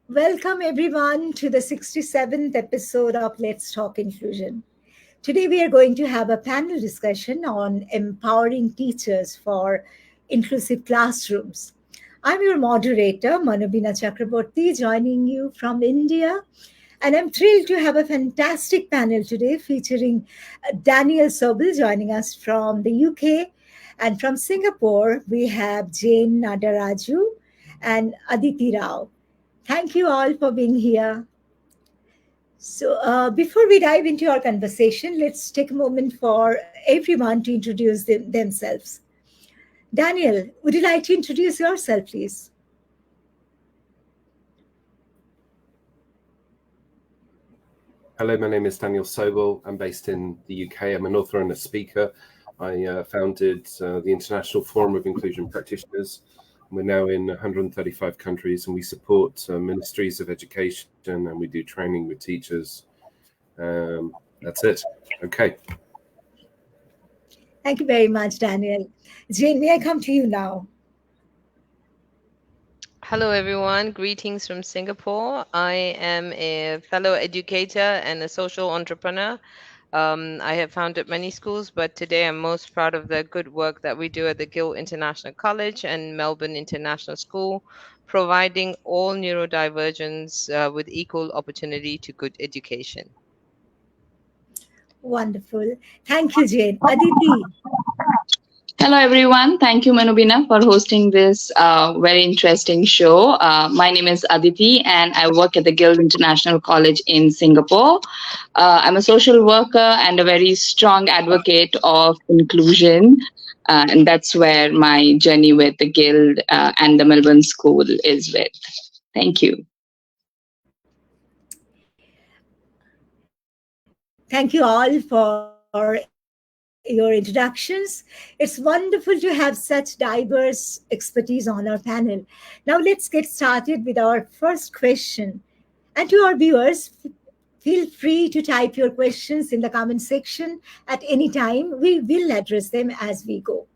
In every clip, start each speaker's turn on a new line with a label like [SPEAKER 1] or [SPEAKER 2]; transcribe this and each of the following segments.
[SPEAKER 1] Welcome everyone to the 67th episode of Let's Talk Inclusion. Today we are going to have a panel discussion on empowering teachers for inclusive classrooms. I'm your moderator, Manobina Chakraborty, joining you from India. And I'm thrilled to have a fantastic panel today featuring Daniel Sobel joining us from the UK. And from Singapore, we have Jayne, Nadarajoo, and Aditi Rao. Thank you all for being here. So, before we dive into our conversation, let's take a moment for everyone to introduce themselves. Daniel, would you like to introduce yourself, please?
[SPEAKER 2] Hello, my name is Daniel Sobel. I'm based in the UK. I'm an author and a speaker. I founded the International Forum of Inclusion Practitioners. We're now in 135 countries, and we support ministries of education, and we do training with teachers. That's it. Okay.
[SPEAKER 1] Thank you very much, Daniel. Jayne, may I come to you now?
[SPEAKER 3] Hello, everyone. Greetings from Singapore. I am a fellow educator and a social entrepreneur. I have founded many schools, but today I'm most proud of the good work that we do at the Guild International College and Melbourne International School, providing all neurodivergents with equal opportunity to good education.
[SPEAKER 1] Wonderful. Thank you, Jayne. Aditi.
[SPEAKER 4] Hello, everyone. Thank you, Manobina, for hosting this very interesting show. My name is Aditi, and I work at the Guild International College in Singapore. I'm a social worker and a very strong advocate of inclusion. And that's where my journey with the Guild and the Melbourne School is with. Thank you.
[SPEAKER 1] Thank you all for your introductions. It's wonderful to have such diverse expertise on our panel. Now, let's get started with our first question. And to our viewers, feel free to type your questions in the comment section at any time. We will address them as we go.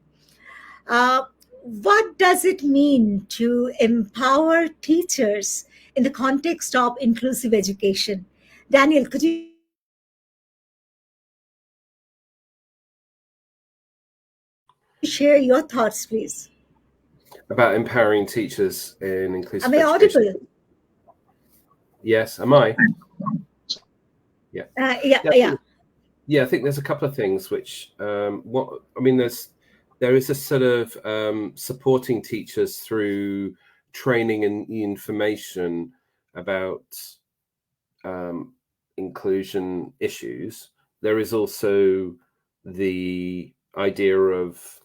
[SPEAKER 1] What does it mean to empower teachers in the context of inclusive education? Daniel, could you share your thoughts, please?
[SPEAKER 2] About empowering teachers in inclusive
[SPEAKER 1] Am I
[SPEAKER 2] education.
[SPEAKER 1] audible?
[SPEAKER 2] Yes, am I? Yeah.
[SPEAKER 1] Yeah.
[SPEAKER 2] Yeah, I think there's a couple of things which there is a sort of supporting teachers through training and information about inclusion issues. There is also the idea of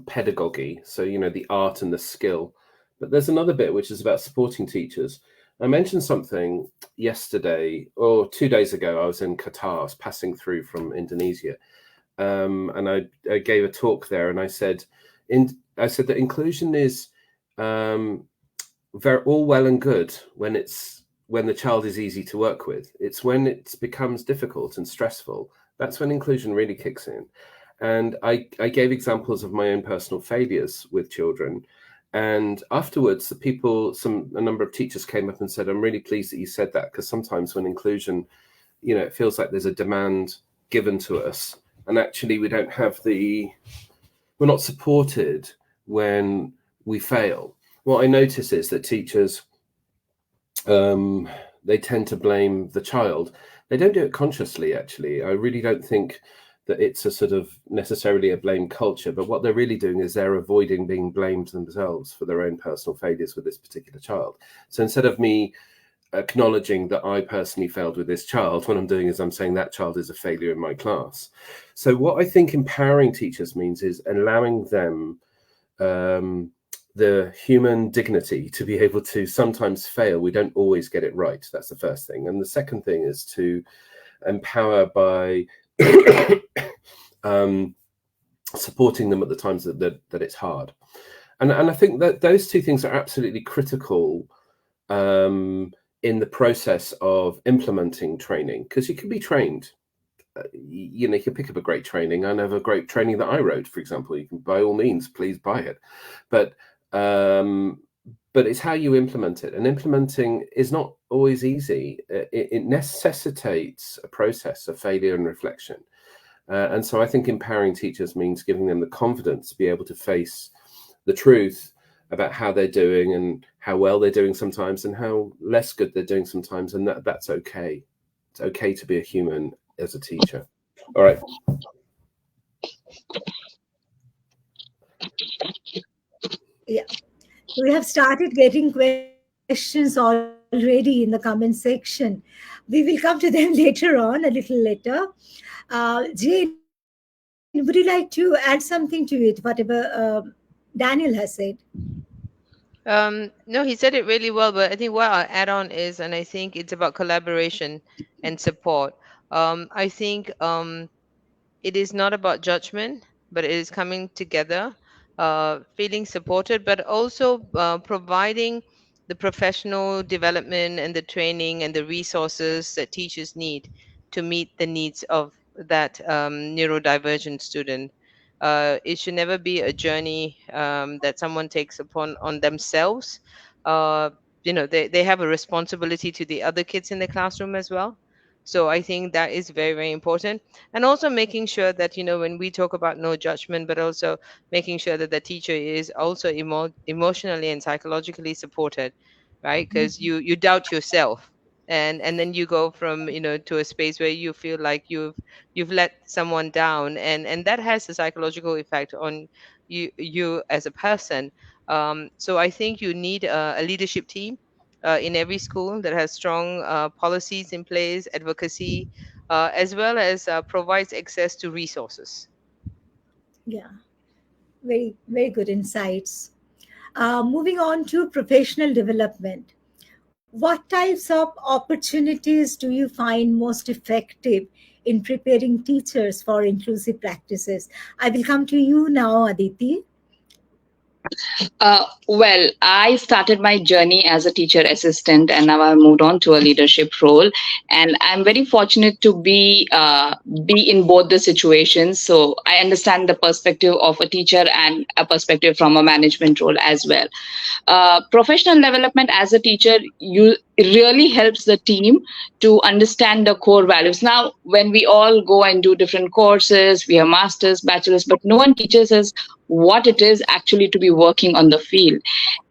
[SPEAKER 2] pedagogy, so the art and the skill. But there's another bit which is about supporting teachers. I mentioned something yesterday or 2 days ago. I was in Qatar, I was passing through from Indonesia, and I gave a talk there, and I said that inclusion is very all well and good when the child is easy to work with. It's when it becomes difficult and stressful, that's when inclusion really kicks in. And I gave examples of my own personal failures with children. And afterwards, a number of teachers came up and said, I'm really pleased that you said that, because sometimes when inclusion, it feels like there's a demand given to us, and actually we're not supported when we fail. What I notice is that teachers, they tend to blame the child. They don't do it consciously, actually. I really don't think that it's a sort of necessarily a blame culture, but what they're really doing is they're avoiding being blamed themselves for their own personal failures with this particular child. So instead of me acknowledging that I personally failed with this child, what I'm doing is I'm saying that child is a failure in my class. So what I think empowering teachers means is allowing them the human dignity to be able to sometimes fail. We don't always get it right. That's the first thing. And the second thing is to empower by supporting them at the times that it's hard. And I think that those two things are absolutely critical in the process of implementing training, because you can be trained. You can pick up a great training. I have a great training that I wrote, for example. You can, by all means, please buy it. But but it's how you implement it. And implementing is not always easy. It necessitates a process of failure and reflection. And so I think empowering teachers means giving them the confidence to be able to face the truth about how they're doing and how well they're doing sometimes and how less good they're doing sometimes. And that's okay. It's okay to be a human as a teacher. All right.
[SPEAKER 1] Yeah. We have started getting questions already in the comment section. We will come to them later on, a little later. Jayne, would you like to add something to it, whatever Daniel has said?
[SPEAKER 3] No, he said it really well, but I think what I'll add on is, and I think it's about collaboration and support. I think it is not about judgment, but it is coming together, feeling supported, but also providing the professional development and the training and the resources that teachers need to meet the needs of that neurodivergent student. It should never be a journey that someone takes upon on themselves. Uh, they have a responsibility to the other kids in the classroom as well. So I think that is very, very important. And also making sure that, when we talk about no judgment, but also making sure that the teacher is also emotionally and psychologically supported, right? Because you doubt yourself. And then you go from to a space where you feel like you've let someone down, and that has a psychological effect on you as a person. So I think you need a leadership team in every school that has strong policies in place, advocacy, as well as provides access to resources.
[SPEAKER 1] Yeah, very, very good insights. Moving on to professional development. What types of opportunities do you find most effective in preparing teachers for inclusive practices? I will come to you now, Aditi.
[SPEAKER 4] Well, I started my journey as a teacher assistant, and now I've moved on to a leadership role. And I'm very fortunate to be in both the situations. So I understand the perspective of a teacher and a perspective from a management role as well. Professional development as a teacher, you it really helps the team to understand the core values. Now, when we all go and do different courses, we have masters, bachelors, but no one teaches us what it is actually to be working on the field.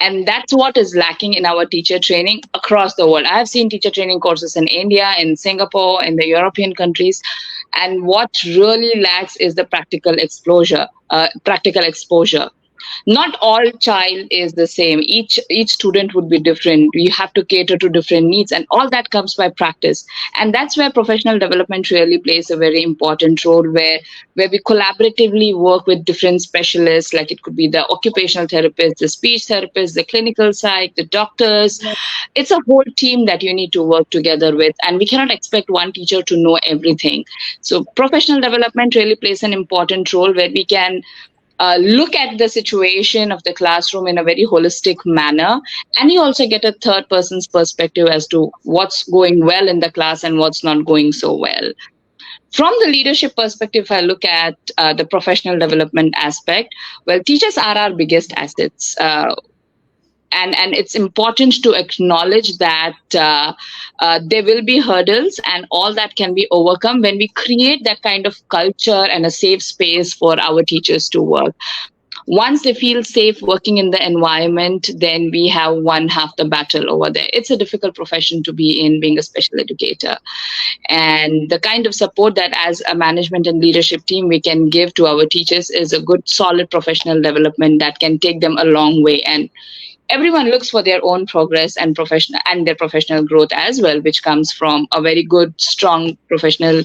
[SPEAKER 4] And that's what is lacking in our teacher training across the world. I have seen teacher training courses in India, in Singapore, in the European countries. And what really lacks is the practical exposure. Not all child is the same. Each student would be different. You have to cater to different needs, and all that comes by practice. And that's where professional development really plays a very important role, where we collaboratively work with different specialists, like it could be the occupational therapist, the speech therapist, the clinical psych, the doctors. It's a whole team that you need to work together with, and we cannot expect one teacher to know everything. So professional development really plays an important role, where we can look at the situation of the classroom in a very holistic manner, and you also get a third person's perspective as to what's going well in the class and what's not going so well. From the leadership perspective, if I look at the professional development aspect, well, teachers are our biggest assets. And it's important to acknowledge that there will be hurdles, and all that can be overcome when we create that kind of culture and a safe space for our teachers to work. Once they feel safe working in the environment, then we have won half the battle over there. It's a difficult profession to be in, being a special educator. And the kind of support that as a management and leadership team we can give to our teachers is a good, solid professional development that can take them a long way. And everyone looks for their own progress and their professional growth as well, which comes from a very good, strong professional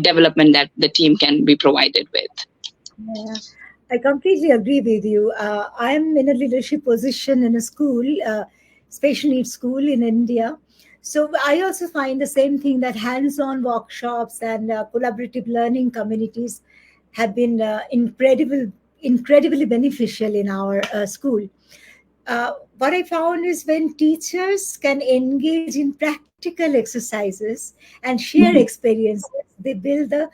[SPEAKER 4] development that the team can be provided with.
[SPEAKER 1] Yeah, I completely agree with you. I'm in a leadership position in a school, special needs school in India. So I also find the same thing, that hands-on workshops and collaborative learning communities have been incredibly beneficial in our school. What I found is when teachers can engage in practical exercises and share experiences, they build the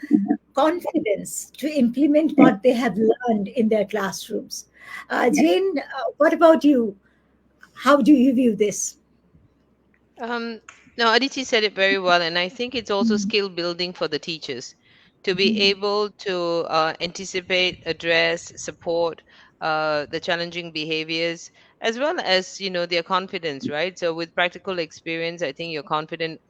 [SPEAKER 1] confidence to implement what they have learned in their classrooms. Jayne, what about you? How do you view this?
[SPEAKER 3] Um, no, Aditi said it very well, and I think it's also
[SPEAKER 1] Mm,
[SPEAKER 3] skill building for the teachers to be
[SPEAKER 1] mm,
[SPEAKER 3] able to anticipate, address, support the challenging behaviors, as well as their confidence, right? So with practical experience, I think your confidence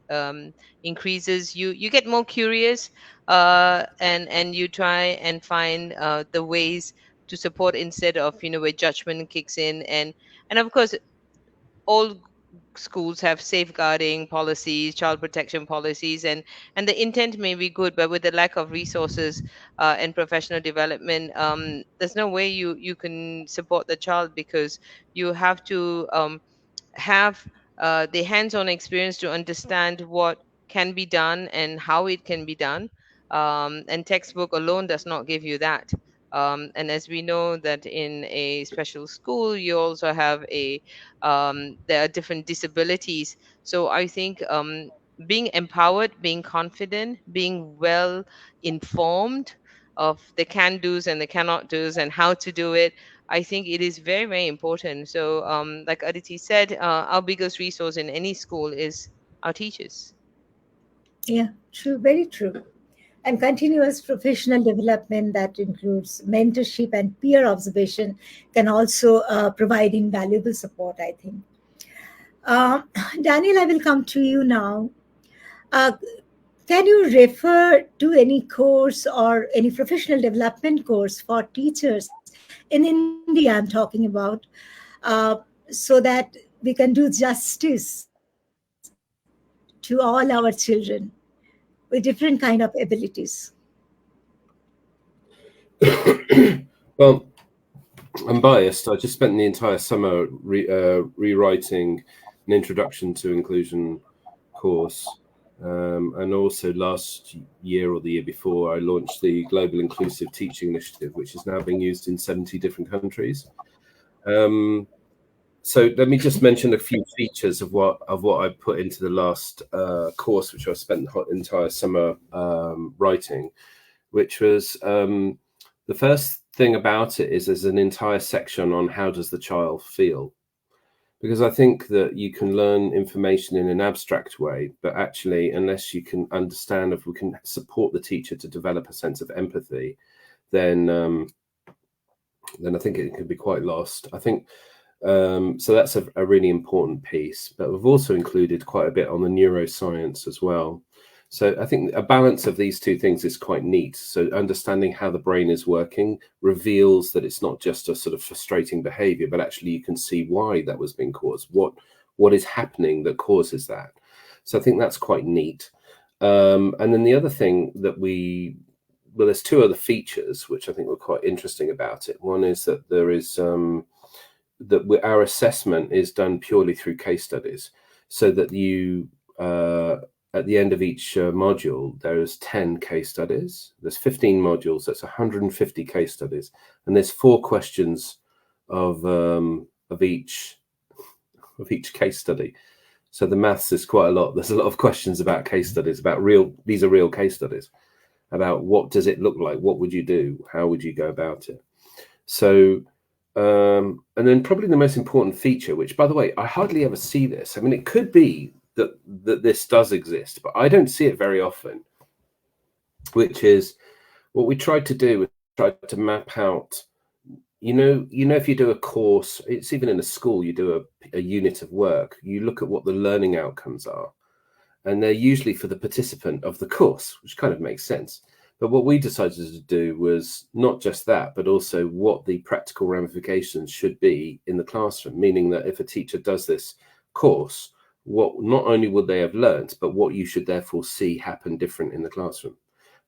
[SPEAKER 3] increases. You get more curious, and you try and find the ways to support instead of where judgment kicks in, and of course all schools have safeguarding policies, child protection policies, and the intent may be good, but with the lack of resources and professional development, there's no way you can support the child, because you have to have the hands-on experience to understand what can be done and how it can be done. And textbook alone does not give you that. And as we know that in a special school, you also have there are different disabilities. So I think being empowered, being confident, being well informed of the can do's and the cannot do's and how to do it, I think it is very, very important. So, like Aditi said, our biggest resource in any school is our teachers.
[SPEAKER 1] yeah, true, very true. And continuous professional development that includes mentorship and peer observation can also provide invaluable support, I think. Uh, Daniel, I will come to you now. Uh, can you refer to any course or any professional development course for teachers in India? I'm talking about, uh, so that we can do justice to all our children with different kind of abilities.
[SPEAKER 2] Well, I'm biased. I just spent the entire summer rewriting an introduction to inclusion course. And also last year or the year before, I launched the Global Inclusive Teaching Initiative, which is now being used in 70 different countries. So let me just mention a few features of what I put into the last course, which I spent the entire summer writing, which was the first thing about it is there's an entire section on how does the child feel. Because I think that you can learn information in an abstract way, but actually, unless you can understand, if we can support the teacher to develop a sense of empathy, then I think it could be quite lost. I think so. That's a really important piece. But we've also included quite a bit on the neuroscience as well. So I think a balance of these two things is quite neat. So understanding how the brain is working reveals that it's not just a sort of frustrating behavior, but actually you can see why that was being caused, what is happening that causes that. So I think that's quite neat. And then the other thing that well, there's two other features which I think were quite interesting about it. One is that there is our assessment is done purely through case studies, so that you at the end of each module, there's 10 case studies. There's 15 modules. That's 150 case studies, and there's 4 questions of each case study. So the maths is quite a lot. There's a lot of questions about case studies, about these are real case studies, about what does it look like? What would you do? How would you go about it? So, and then probably the most important feature, which by the way, I hardly ever see this. I mean, it could be that this does exist, but I don't see it very often, which is what we tried to do was try to map out, if you do a course, it's even in a school, you do a unit of work, you look at what the learning outcomes are, and they're usually for the participant of the course, which kind of makes sense. But what we decided to do was not just that, but also what the practical ramifications should be in the classroom, meaning that if a teacher does this course, what not only would they have learned, but what you should therefore see happen different in the classroom.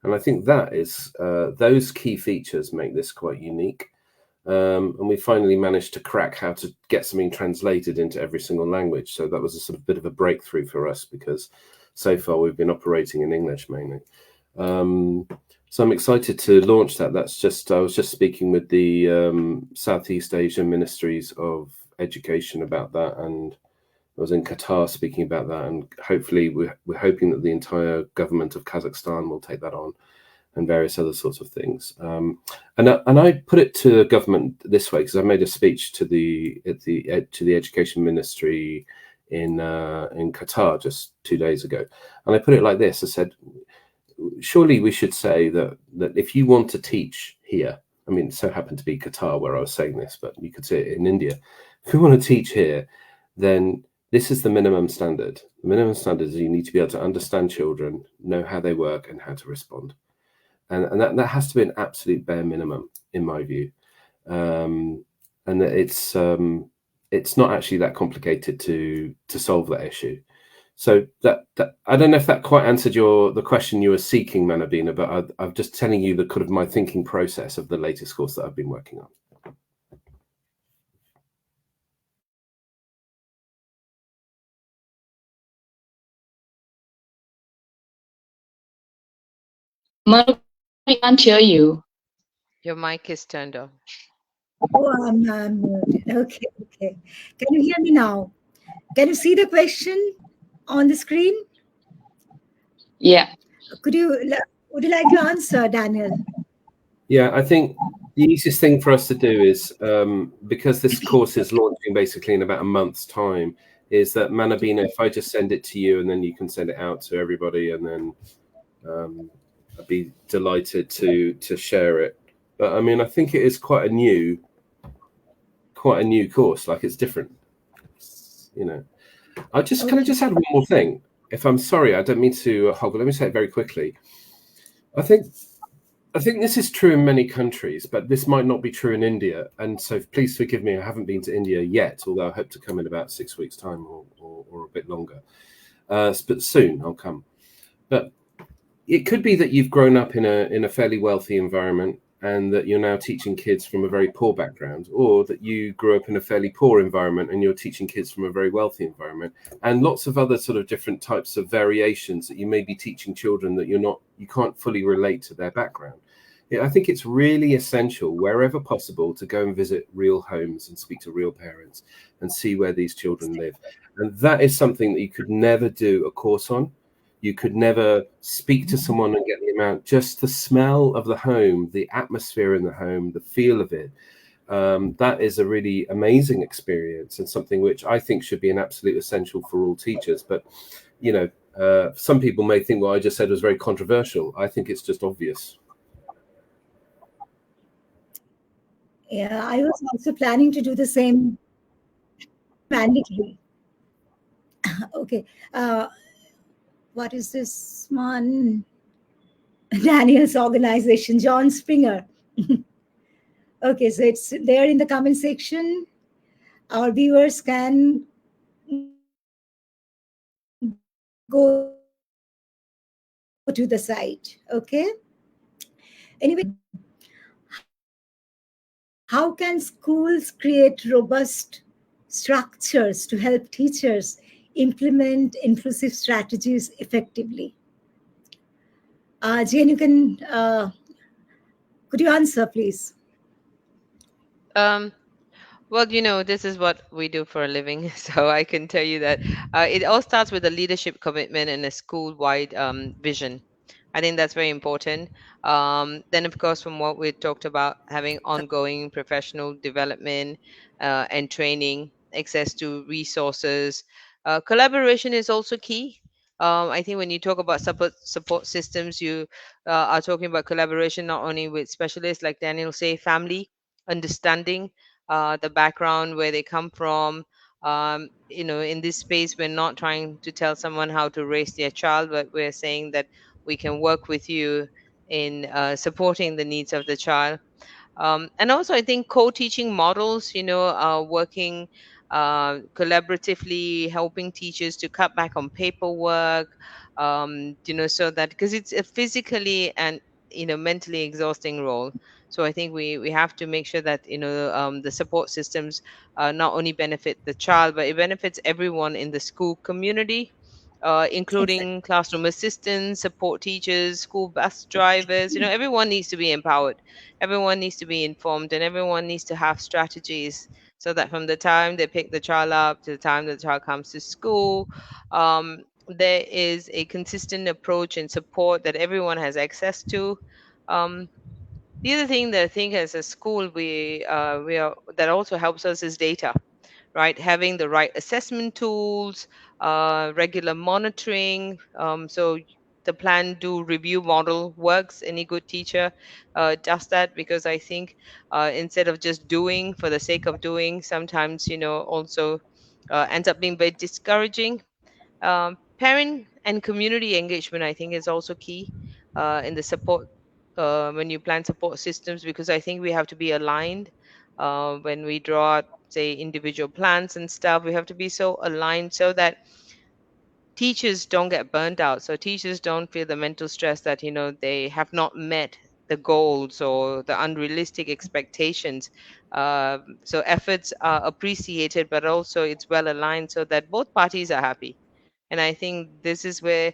[SPEAKER 2] And I think that is those key features make this quite unique. And we finally managed to crack how to get something translated into every single language. So that was a sort of bit of a breakthrough for us, because so far we've been operating in English mainly. So I'm excited to launch that. I was just speaking with the Southeast Asia Ministries of Education about that, and I was in Qatar speaking about that, and hopefully we're hoping that the entire government of Kazakhstan will take that on. and various other sorts of things. And I put it to the government this way, because I made a speech to the Education Ministry in Qatar just 2 days ago, and I put it like this. I said, surely we should say that if you want to teach here, I mean, it so happened to be Qatar where I was saying this, but you could say it in India. If you want to teach here, then this is the minimum standard. The minimum standard is you need to be able to understand children, know how they work, and how to respond. And that has to be an absolute bare minimum, in my view. And it's not actually that complicated to solve that issue. So that I don't know if that quite answered the question you were seeking, Manobina, but I'm just telling you the kind of my thinking process of the latest course that I've been working on.
[SPEAKER 4] Manu, I can't hear you.
[SPEAKER 3] Your mic is turned off.
[SPEAKER 1] Oh, I'm muted. Okay, okay. Can you hear me now? Can you see the question on the screen?
[SPEAKER 4] Yeah.
[SPEAKER 1] Would you like to answer, Daniel?
[SPEAKER 2] Yeah, I think the easiest thing for us to do is, because this course is launching basically in about a month's time, is that Manobina, if I just send it to you and then you can send it out to everybody, and then I'd be delighted to share it. But I mean, I think it is quite a new course. Like, it's different, you know. Can I just add one more thing? If I'm sorry, I don't mean to hog, but let me say it very quickly. I think this is true in many countries, but this might not be true in India. And so please forgive me, I haven't been to India yet, although I hope to come in about 6 weeks' time or a bit longer. But soon I'll come. But it could be that you've grown up in a fairly wealthy environment, and that you're now teaching kids from a very poor background, or that you grew up in a fairly poor environment and you're teaching kids from a very wealthy environment, and lots of other sort of different types of variations that you may be teaching children that you can't fully relate to their background. I think it's really essential, wherever possible, to go and visit real homes and speak to real parents and see where these children live. And that is something that you could never do a course on. You could never speak to someone and get the amount, just the smell of the home, the atmosphere in the home, the feel of it. That is a really amazing experience, and something which I think should be an absolute essential for all teachers. But, you know, some people may think what I just said was very controversial. I think it's just obvious.
[SPEAKER 1] Yeah, I was also planning to do the same mandatory. Okay. What is this one? Daniel's organization, John Springer. Okay, so it's there in the comment section. Our viewers can go to the site. Okay. Anyway, how can schools create robust structures to help teachers implement inclusive strategies effectively? Jayne, you can, could you answer, please?
[SPEAKER 3] Well, you know, this is what we do for a living, so I can tell you that it all starts with a leadership commitment and a school-wide vision. I think that's very important. Then, of course, from what we talked about, having ongoing professional development and training, access to resources, collaboration is also key. I think when you talk about support systems, you are talking about collaboration not only with specialists, like Daniel say, family, understanding the background where they come from. You know, in this space, we're not trying to tell someone how to raise their child, but we're saying that we can work with you in supporting the needs of the child. And also, I think co-teaching models, you know, working collaboratively, helping teachers to cut back on paperwork, you know, so that, because it's a physically and, you know, mentally exhausting role. So I think we have to make sure that, you know, the support systems not only benefit the child, but it benefits everyone in the school community,
[SPEAKER 1] Exactly.
[SPEAKER 3] including classroom assistants, support teachers, school bus drivers. You know, everyone needs to be empowered, everyone needs to be informed, and everyone needs to have strategies so that from the time they pick the child up to the time the child comes to school, there is a consistent approach and support that everyone has access to. The other thing that I think as a school we are that also helps us is data, right? Having the right assessment tools, regular monitoring. So the plan do review model works. Any good teacher does that, because I think instead of just doing for the sake of doing, sometimes also ends up being very discouraging. Parent and community engagement, I think, is also key in the support when you plan support systems, because I think we have to be aligned when we draw, say, individual plans and stuff. We have to be so aligned so that teachers don't get burnt out. So teachers don't feel the mental stress that they have not met the goals or the unrealistic expectations. So efforts are appreciated, but also it's well aligned so that both parties are happy. And I think this is where,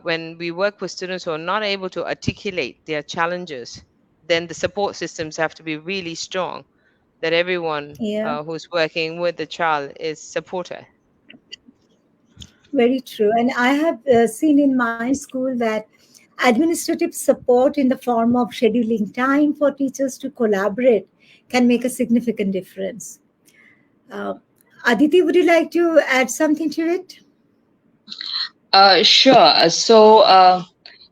[SPEAKER 3] when we work with students who are not able to articulate their challenges, then the support systems have to be really strong, that everyone
[SPEAKER 1] Yeah,
[SPEAKER 3] who's working with the child is supported.
[SPEAKER 1] very true. And I have seen in my school that administrative support in the form of scheduling time for teachers to collaborate can make a significant difference. Uh, Aditi, would you like to add something to it?
[SPEAKER 4] Sure. So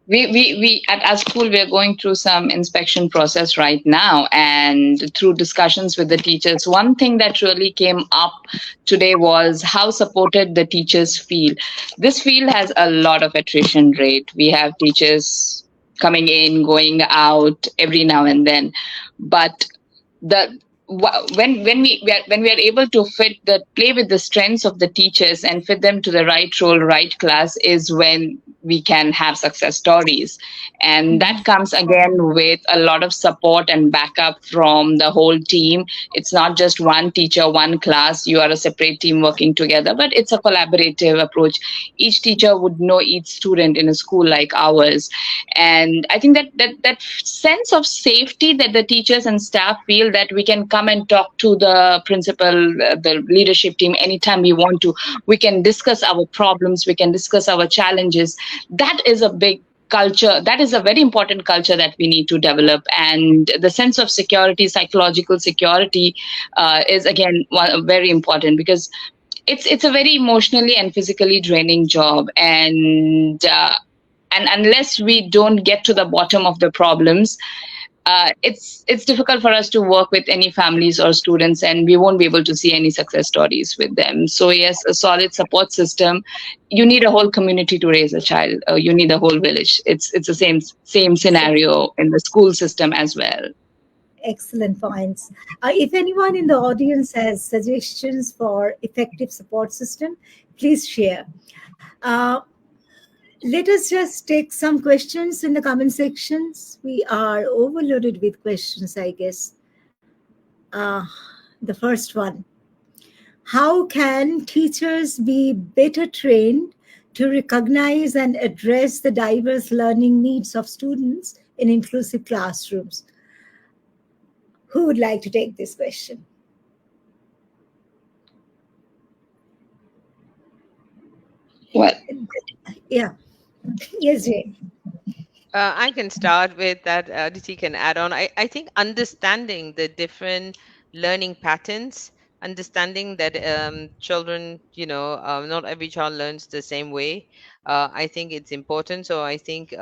[SPEAKER 4] we at our school we are going through some inspection process right now, and through discussions with the teachers, one thing that really came up today was how supported the teachers feel. This field has a lot of attrition rate. We have teachers coming in, going out every now and then, but the when we are able to play with the strengths of the teachers and fit them to the right role, right class, is when we can have success stories. And that comes again with a lot of support and backup from the whole team. It's not just one teacher, one class, you are a separate team working together, but it's a collaborative approach. Each teacher would know each student in a school like ours. And I think that sense of safety that the teachers and staff feel, that we can come and talk to the principal, the leadership team anytime we want to, we can discuss our problems, we can discuss our challenges. That is a big culture, that is a very important culture that we need to develop. And the sense of security, psychological security, is again very important, because it's a very emotionally and physically draining job. And unless we don't get to the bottom of the problems, it's difficult for us to work with any families or students, and we won't be able to see any success stories with them. So yes, a solid support system. You need a whole community to raise a child. You need a whole village. It's the same scenario in the school system as well.
[SPEAKER 1] Excellent points. If anyone in the audience has suggestions for effective support system, please share. Uh, Let us just take some questions in the comment sections. We are overloaded with questions, I guess. The first one: how can teachers be better trained to recognize and address the diverse learning needs of students in inclusive classrooms? Who would like to take this question?
[SPEAKER 4] Well,
[SPEAKER 1] Yeah. Yes, Jayne.
[SPEAKER 3] I can start with that. Aditi can add on. I think understanding the different learning patterns, understanding that children, not every child learns the same way. I think it's important. So I think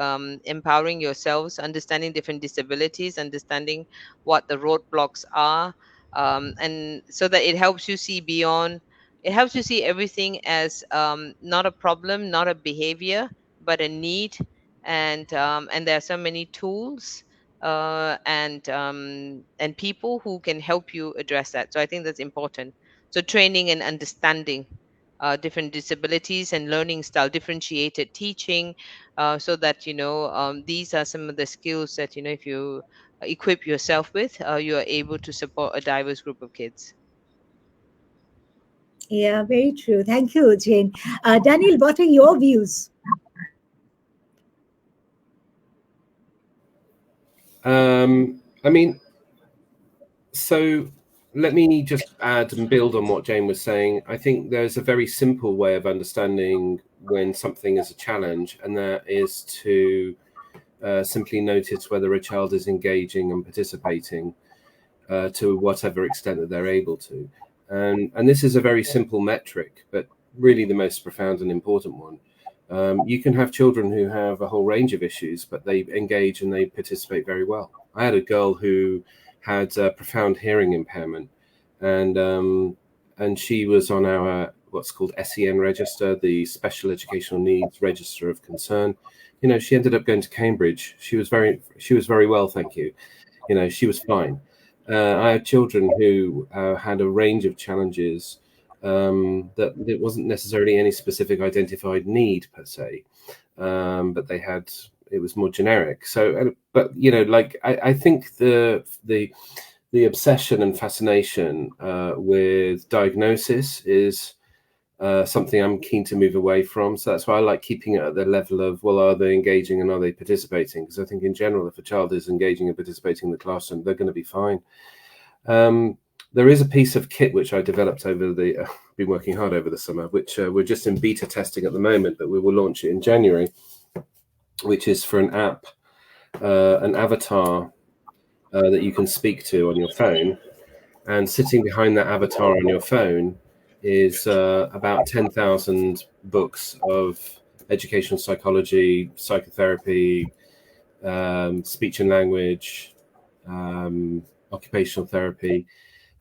[SPEAKER 3] empowering yourselves, understanding different disabilities, understanding what the roadblocks are, and so that it helps you see beyond. It helps you see everything as not a problem, not a behavior, but a need. And there are so many tools and people who can help you address that. So I think that's important. So training and understanding different disabilities and learning style, differentiated teaching, so that these are some of the skills that if you equip yourself with, you are able to support a diverse group of kids.
[SPEAKER 1] Yeah, very true. Thank you, Jayne. Daniel, what are your views?
[SPEAKER 2] I mean, so let me just add and build on what Jayne was saying. I think there's a very simple way of understanding when something is a challenge, and that is to simply notice whether a child is engaging and participating to whatever extent that they're able to. And this is a very simple metric, but really the most profound and important one. You can have children who have a whole range of issues, but they engage and they participate very well. I had a girl who had a profound hearing impairment, and she was on our what's called SEN register, the Special Educational Needs Register of Concern. You know, she ended up going to Cambridge. She was very well, thank you. You know, she was fine. I had children who had a range of challenges that it wasn't necessarily any specific identified need per se, but it was more generic. So, but you know, like I think the obsession and fascination with diagnosis is something I'm keen to move away from. So that's why I like keeping it at the level of, well, are they engaging and are they participating? Because I think in general, if a child is engaging and participating in the classroom, they're going to be fine. There is a piece of kit which I developed been working hard over the summer, which we're just in beta testing at the moment, but we will launch it in January, which is for an app, an avatar that you can speak to on your phone. And sitting behind that avatar on your phone is about 10,000 books of educational psychology, psychotherapy, speech and language, occupational therapy.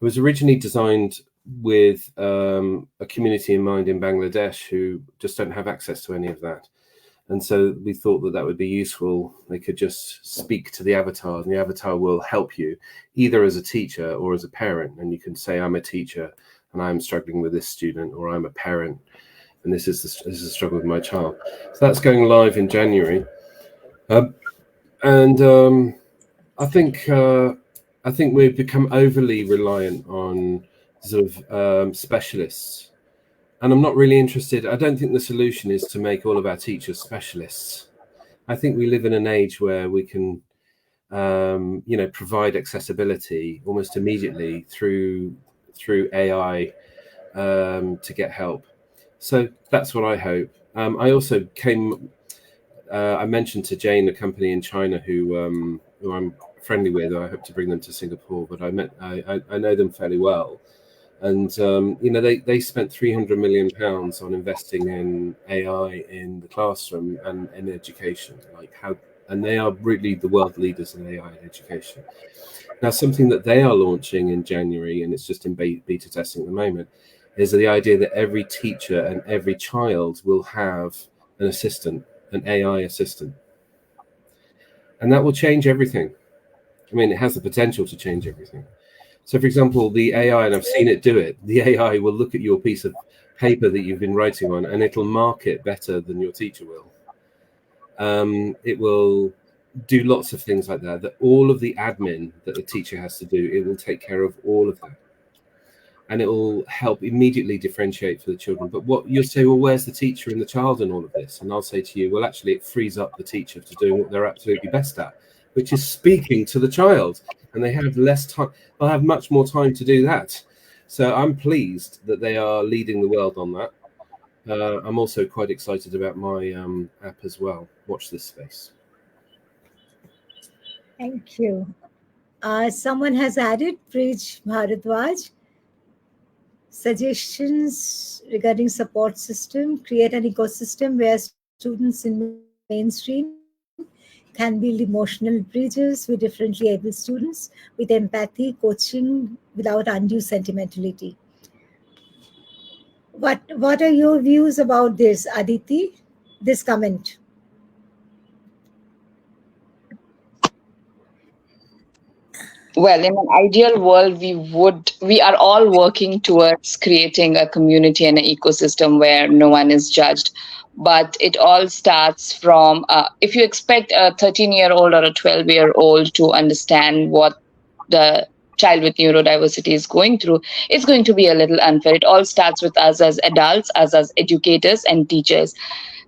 [SPEAKER 2] It was originally designed with a community in mind in Bangladesh who just don't have access to any of that. And so we thought that would be useful. They could just speak to the avatar, and the avatar will help you either as a teacher or as a parent. And you can say, I'm a teacher and I'm struggling with this student, or I'm a parent and this is a struggle with my child. So that's going live in January. I think we've become overly reliant on sort of specialists. And I'm not really interested. I don't think the solution is to make all of our teachers specialists. I think we live in an age where we can, provide accessibility almost immediately through AI to get help. So that's what I hope. I also I mentioned to Jayne, a company in China who I'm friendly with. I hope to bring them to Singapore, but I know them fairly well. And they spent £300 million on investing in AI in the classroom and in education. And they are really the world leaders in AI in education. Now, something that they are launching in January, and it's just in beta testing at the moment, is the idea that every teacher and every child will have an assistant, an AI assistant, and that will change everything. I mean, it has the potential to change everything. So, for example, the AI, and I've seen it do it, the AI will look at your piece of paper that you've been writing on, and it'll mark it better than your teacher will. It will do lots of things like that, that all of the admin that the teacher has to do, it will take care of all of that. And it will help immediately differentiate for the children. But what you'll say, well, where's the teacher and the child in all of this? And I'll say to you, well, actually, it frees up the teacher to doing what they're absolutely best at, which is speaking to the child. And they have less time. They'll have much more time to do that. So I'm pleased that they are leading the world on that. I'm also quite excited about my app as well. Watch this space.
[SPEAKER 1] Thank you. Someone has added, Prij Bharadwaj, suggestions regarding support system, create an ecosystem where students in mainstream can build emotional bridges with differently able students with empathy, coaching without undue sentimentality. What are your views about this, Aditi? This comment.
[SPEAKER 4] Well, in an ideal world, we are all working towards creating a community and an ecosystem where no one is judged. But it all starts from, if you expect a 13-year-old or a 12-year-old to understand what the child with neurodiversity is going through, it's going to be a little unfair. It all starts with us as adults, us as educators and teachers.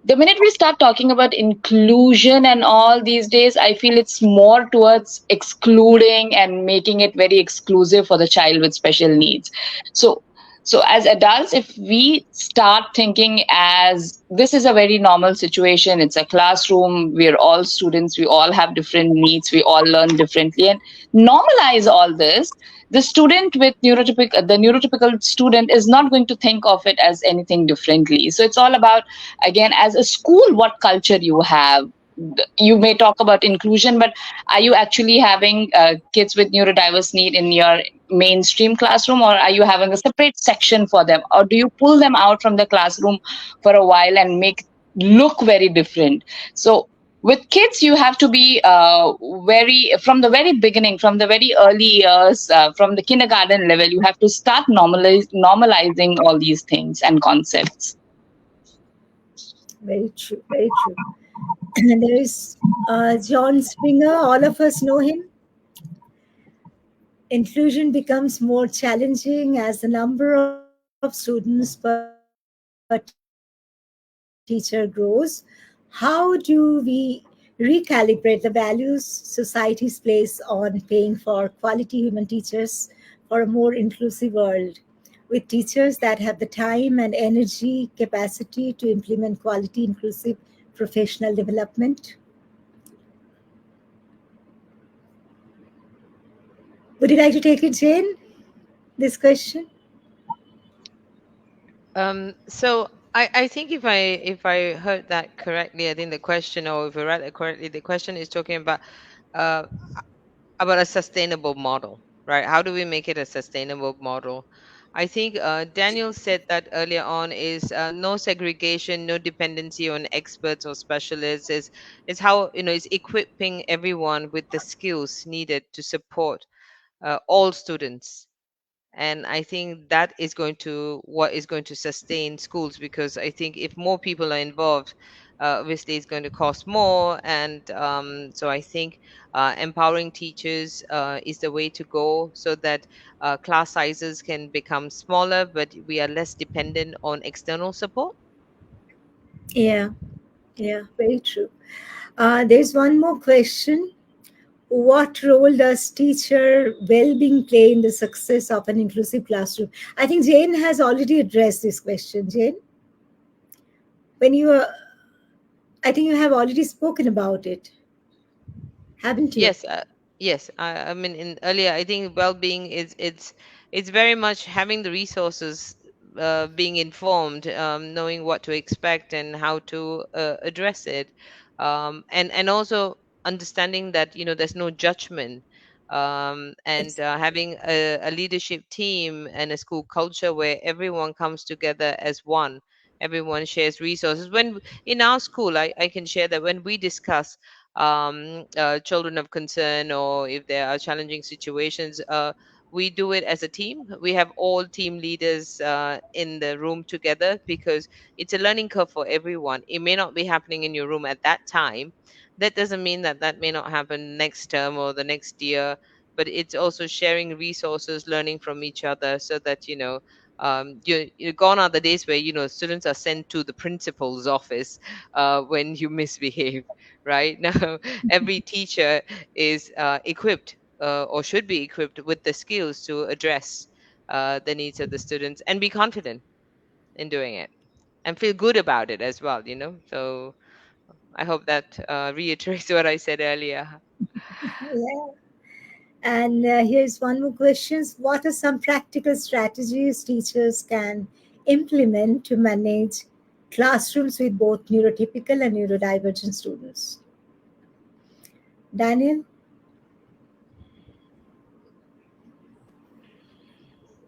[SPEAKER 4] The minute we start talking about inclusion and all these days, I feel it's more towards excluding and making it very exclusive for the child with special needs. So So as adults, if we start thinking as this is a very normal situation, it's a classroom, we're all students, we all have different needs, we all learn differently, and normalize all this, the student with the neurotypical student is not going to think of it as anything differently. So it's all about, again, as a school, what culture you have. You may talk about inclusion, but are you actually having kids with neurodiverse need in your mainstream classroom, or are you having a separate section for them, or do you pull them out from the classroom for a while and make look very different? So with kids, you have to be very from the very beginning, from the very early years, from the kindergarten level, you have to start normalizing all these things and concepts.
[SPEAKER 1] Very true, very true. And there is John Springer, all of us know him. Inclusion becomes more challenging as the number of students per teacher grows. How do we recalibrate the values societies place on paying for quality human teachers for a more inclusive world, with teachers that have the time and energy capacity to implement quality, inclusive professional development? Would you like to take it, Jayne, this question?
[SPEAKER 3] So I think if I heard that correctly, I think the question, or if I read it correctly, the question is talking uh, about a sustainable model, right? How do we make it a sustainable model? I think Daniel said that earlier on is no segregation, no dependency on experts or specialists. Is how is equipping everyone with the skills needed to support all students. And I think that is going to what is going to sustain schools, because I think if more people are involved, obviously it's going to cost more. And so I think empowering teachers is the way to go, so that class sizes can become smaller, but we are less dependent on external support.
[SPEAKER 1] Yeah, yeah, very true. There's one more question. What role does teacher well-being play in the success of an inclusive classroom? I think Jayne has already addressed this question. Jayne, when you were, I think you have already spoken about it, haven't you?
[SPEAKER 3] Yes, yes. I mean, in earlier, I think well-being is it's very much having the resources, being informed, knowing what to expect and how to address it, and also understanding that there's no judgment, and
[SPEAKER 1] Yes.
[SPEAKER 3] having a leadership team and a school culture where everyone comes together as one. Everyone shares resources. When in our school, I can share that when we discuss children of concern, or if there are challenging situations, we do it as a team. We have all team leaders in the room together, because it's a learning curve for everyone. It may not be happening in your room at that time. That doesn't mean that that may not happen next term or the next year, but it's also sharing resources, learning from each other, so that you gone are the days where students are sent to the principal's office when you misbehave. Right now, every teacher is equipped, or should be equipped with the skills to address the needs of the students, and be confident in doing it, and feel good about it as well. So I hope that reiterates what I said earlier.
[SPEAKER 1] Yeah. And here's one more question. What are some practical strategies teachers can implement to manage classrooms with both neurotypical and neurodivergent students? Daniel?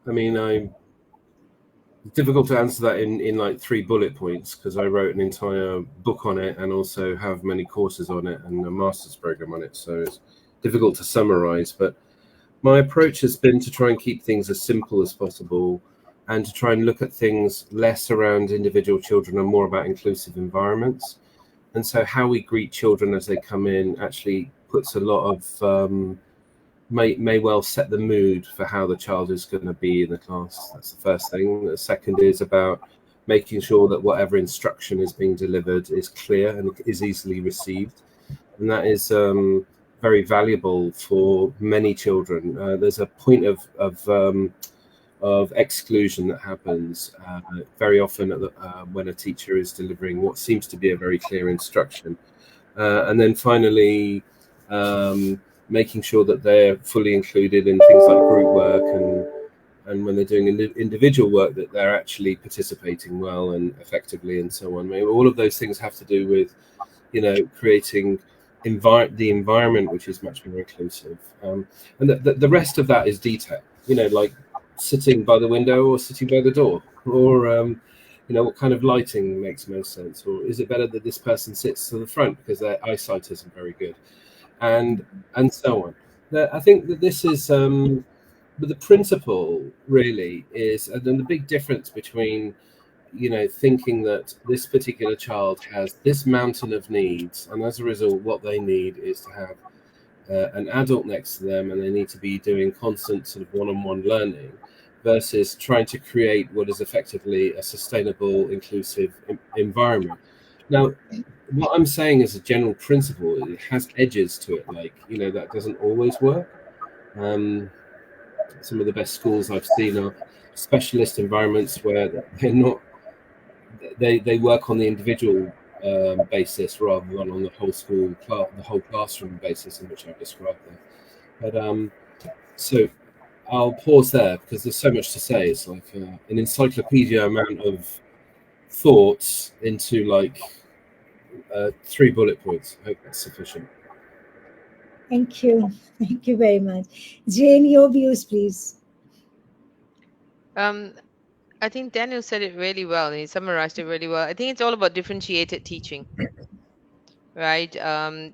[SPEAKER 2] I mean, it's difficult to answer that in like 3 bullet points, because I wrote an entire book on it and also have many courses on it and a master's program on it. So it's difficult to summarize. But my approach has been to try and keep things as simple as possible, and to try and look at things less around individual children and more about inclusive environments. And so how we greet children as they come in actually puts a lot of may well set the mood for how the child is going to be in the class. That's the first thing. The second is about making sure that whatever instruction is being delivered is clear and is easily received. And that is very valuable for many children. There's a point of of exclusion that happens very often when a teacher is delivering what seems to be a very clear instruction. And then finally, making sure that they're fully included in things like group work, and when they're doing individual work, that they're actually participating well and effectively, and so on. I mean, all of those things have to do with, creating the environment which is much more inclusive. And the rest of that is detail, like sitting by the window or sitting by the door, or what kind of lighting makes most sense, or is it better that this person sits to the front because their eyesight isn't very good, and so on. I think that this is but the principle really is, and then the big difference between thinking that this particular child has this mountain of needs, and as a result what they need is to have an adult next to them, and they need to be doing constant sort of one-on-one learning, versus trying to create what is effectively a sustainable, inclusive environment. Now, what I'm saying as a general principle, it has edges to it, like, that doesn't always work. Some of the best schools I've seen are specialist environments where they're not, they work on the individual basis rather than on the whole school, the whole classroom basis, in which I've described there. But so I'll pause there because there's so much to say. It's like an encyclopedia amount of thoughts into like 3 bullet points. I hope that's sufficient.
[SPEAKER 1] Thank you. Thank you very much. Jayne, your views, please.
[SPEAKER 3] I think Daniel said it really well, and he summarized it really well. I think it's all about differentiated teaching, right?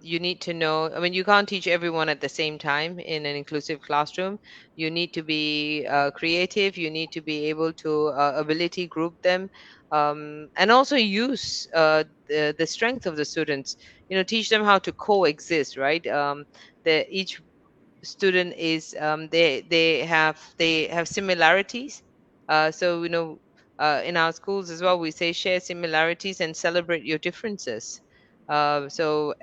[SPEAKER 3] You need to know, I mean, you can't teach everyone at the same time in an inclusive classroom. You need to be creative. You need to be able to ability group them, and also use the strength of the students. Teach them how to coexist, right? Each student is they have similarities. So in our schools as well, we say share similarities and celebrate your differences. So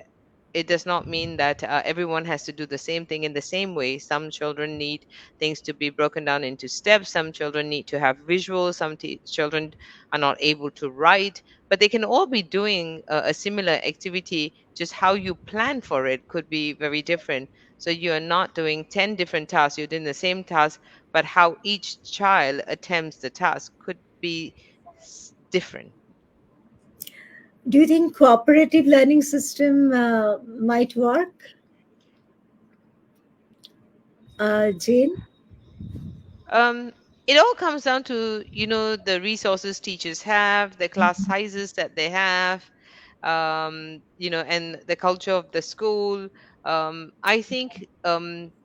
[SPEAKER 3] it does not mean that everyone has to do the same thing in the same way. Some children need things to be broken down into steps. Some children need to have visuals. Some children are not able to write, but they can all be doing a similar activity. Just how you plan for it could be very different. So you are not doing 10 different tasks. You're doing the same task, but how each child attempts the task could be different.
[SPEAKER 1] Do you think cooperative learning system might work? Jayne?
[SPEAKER 3] It all comes down to, the resources teachers have, the class sizes that they have, and the culture of the school. I think,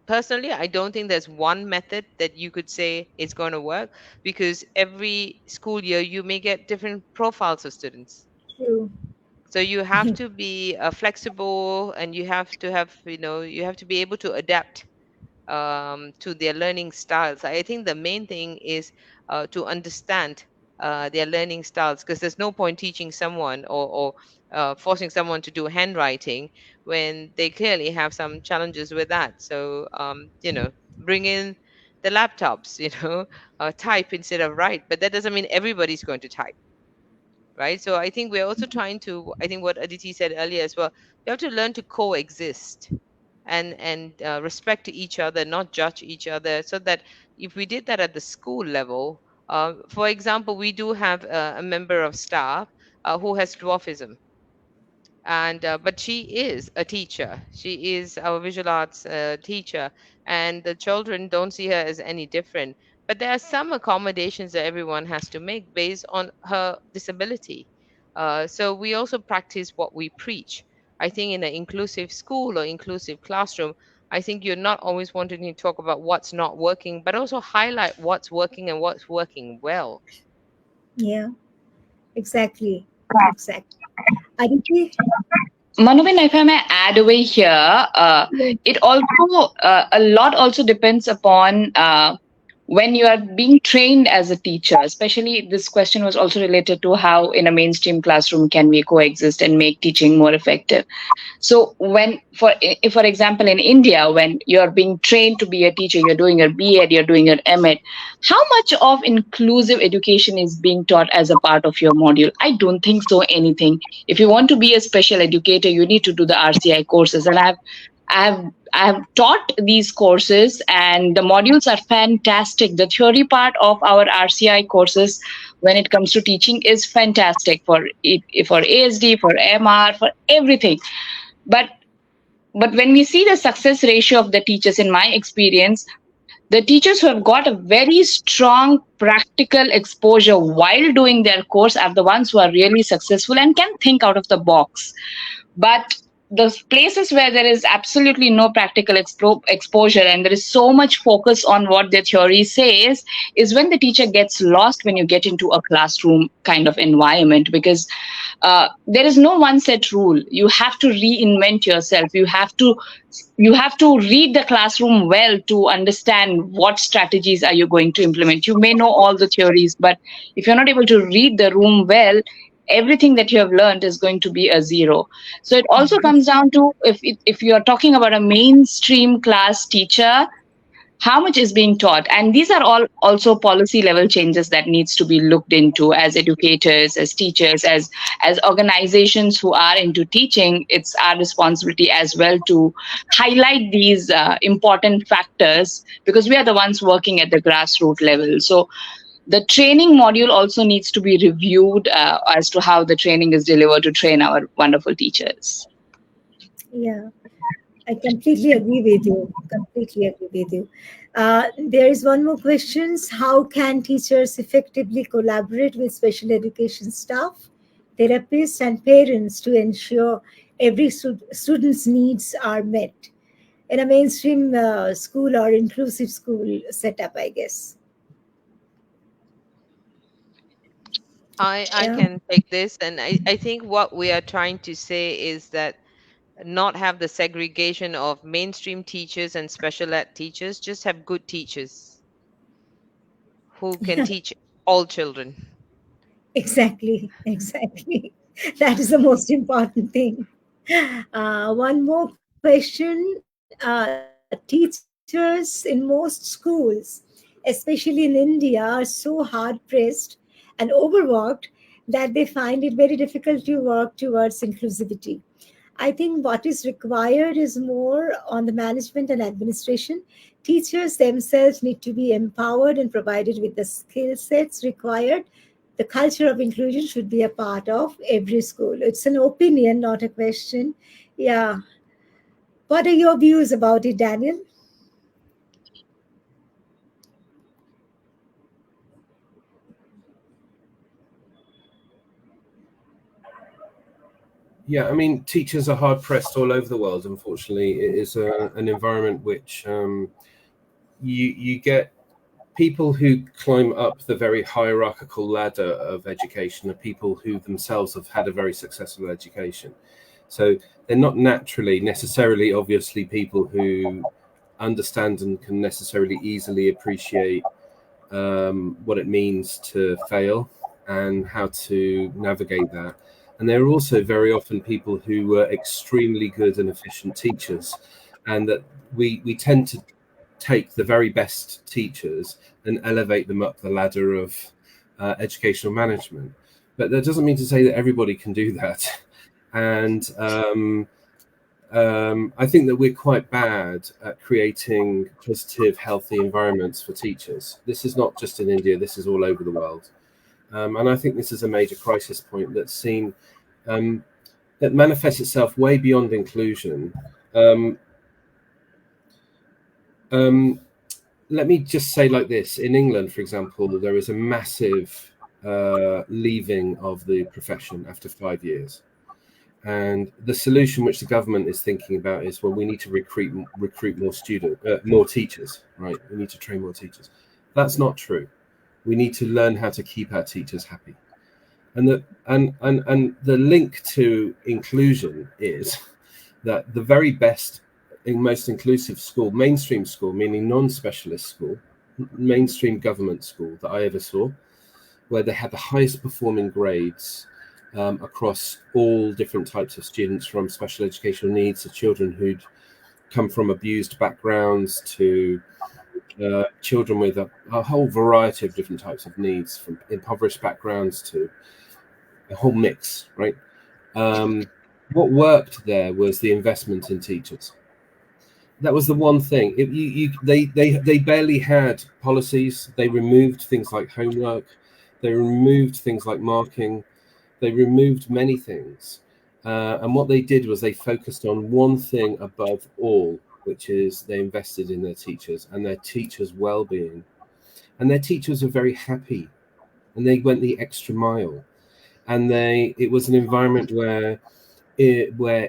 [SPEAKER 3] personally, I don't think there's one method that you could say is going to work, because every school year you may get different profiles of students.
[SPEAKER 1] True.
[SPEAKER 3] So you have to be flexible, and you have to have, you have to be able to adapt to their learning styles. I think the main thing is to understand their learning styles, because there's no point teaching someone or forcing someone to do handwriting when they clearly have some challenges with that. So bring in the laptops, type instead of write, but that doesn't mean everybody's going to type. Right. So I think we're also trying to, I think what Aditi said earlier as well, we have to learn to coexist and respect each other, not judge each other. So that if we did that at the school level, for example, we do have a member of staff who has dwarfism. And but she is a teacher. She is our visual arts teacher, and the children don't see her as any different. But there are some accommodations that everyone has to make based on her disability. So we also practice what we preach. I think in an inclusive school or inclusive classroom, I think you're not always wanting to talk about what's not working, but also highlight what's working and what's working well.
[SPEAKER 1] Yeah, exactly. Aditi?
[SPEAKER 4] Manobina, if I may add away here, it also a lot also depends upon when you are being trained as a teacher, especially this question was also related to how in a mainstream classroom can we coexist and make teaching more effective. So when, for example, in India, when you're being trained to be a teacher, you're doing your B.Ed, you're doing your M.Ed, how much of inclusive education is being taught as a part of your module? I don't think so anything. If you want to be a special educator, you need to do the RCI courses. And I have taught these courses, and the modules are fantastic. The theory part of our RCI courses when it comes to teaching is fantastic for ASD, for MR, for everything. But when we see the success ratio of the teachers, in my experience, the teachers who have got a very strong practical exposure while doing their course are the ones who are really successful and can think out of the box. But the places where there is absolutely no practical exposure and there is so much focus on what the theory says is when the teacher gets lost when you get into a classroom kind of environment, because there is no one set rule. You have to reinvent yourself. You have to read the classroom well to understand what strategies are you going to implement. You may know all the theories, but if you're not able to read the room well, everything that you have learned is going to be a zero. So it also comes down to, if you're talking about a mainstream class teacher, how much is being taught? And these are all also policy level changes that needs to be looked into as educators, as teachers, as organizations who are into teaching. It's our responsibility as well to highlight these important factors, because we are the ones working at the grassroots level. So the training module also needs to be reviewed as to how the training is delivered to train our wonderful teachers.
[SPEAKER 1] Yeah, I completely agree with you. Completely agree with you. There is one more question. How can teachers effectively collaborate with special education staff, therapists, and parents to ensure every student's needs are met in a mainstream school or inclusive school setup, I guess?
[SPEAKER 3] I
[SPEAKER 1] Yeah.
[SPEAKER 3] can take this, and I think what we are trying to say is that not have the segregation of mainstream teachers and special ed teachers, just have good teachers who can teach all children.
[SPEAKER 1] Exactly, exactly. That is the most important thing. One more question. Teachers in most schools, especially in India, are so hard pressed and overworked that they find it very difficult to work towards inclusivity. I think what is required is more on the management and administration. Teachers themselves need to be empowered and provided with the skill sets required. The culture of inclusion should be a part of every school. It's an opinion, not a question. Yeah. What are your views about it, Daniel?
[SPEAKER 2] Yeah, I mean, teachers are hard pressed all over the world. Unfortunately, it is an environment which you get people who climb up the very hierarchical ladder of education are people who themselves have had a very successful education. So they're not naturally, necessarily, obviously, people who understand and can necessarily easily appreciate what it means to fail and how to navigate that. And there are also very often people who were extremely good and efficient teachers, and that we tend to take the very best teachers and elevate them up the ladder of educational management. But that doesn't mean to say that everybody can do that. And I think that we're quite bad at creating positive, healthy environments for teachers. This is not just in India, this is all over the world. And I think this is a major crisis point that's seen, that manifests itself way beyond inclusion. Let me just say like this. In England, for example, there is a massive leaving of the profession after 5 years. And the solution which the government is thinking about is, well, we need to recruit more teachers, right? We need to train more teachers. That's not true. We need to learn how to keep our teachers happy. And the link to inclusion is that the very best, most inclusive school, mainstream school, meaning non-specialist school, mainstream government school that I ever saw, where they had the highest performing grades across all different types of students, from special educational needs to children who'd come from abused backgrounds to children with a whole variety of different types of needs, from impoverished backgrounds to a whole mix, right? What worked there was the investment in teachers. That was the one thing. They barely had policies. They removed things like homework. They removed things like marking. They removed many things. And what they did was they focused on one thing above all, which is they invested in their teachers and their teachers' well-being. And their teachers were very happy, and they went the extra mile. And it was an environment where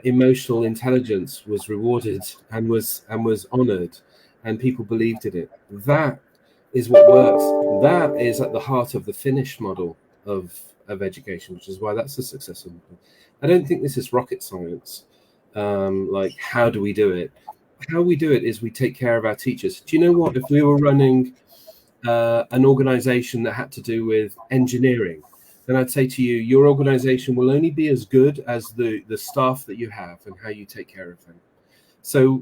[SPEAKER 2] emotional intelligence was rewarded and was honored, and people believed in it. That is what works. That is at the heart of the Finnish model of education, which is why that's a successful model. I don't think this is rocket science. Like, how do we do it? How we do it is we take care of our teachers. Do you know what? If we were running an organization that had to do with engineering, then I'd say to you, your organization will only be as good as the staff that you have and how you take care of them. So,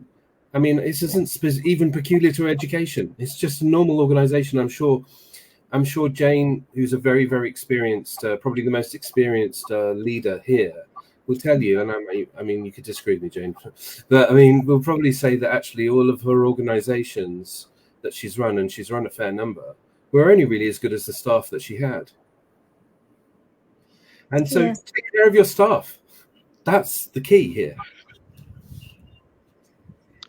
[SPEAKER 2] I mean, this isn't even peculiar to education. It's just a normal organization. I'm sure Jayne, who's a very, very experienced, probably the most experienced leader here, will tell you, and I mean, you could disagree with me, Jayne, but I mean, we'll probably say that actually all of her organizations that she's run, and she's run a fair number, were only really as good as the staff that she had. And so take care of your staff. That's the key here.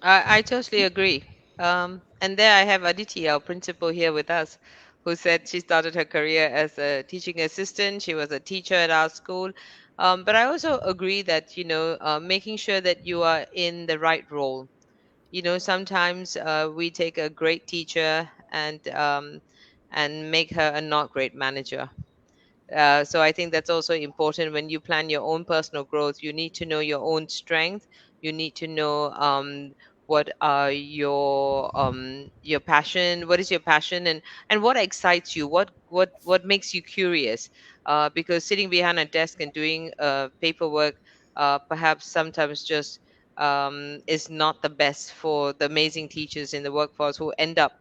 [SPEAKER 3] I totally agree. And there I have Aditi, our principal, here with us, who said she started her career as a teaching assistant. She was a teacher at our school. But I also agree that, making sure that you are in the right role. Sometimes we take a great teacher and make her a not great manager. So I think that's also important when you plan your own personal growth. You need to know your own strength. You need to know what are your passion. What is your passion, and what excites you? What makes you curious? Because sitting behind a desk and doing paperwork, perhaps sometimes just is not the best for the amazing teachers in the workforce who end up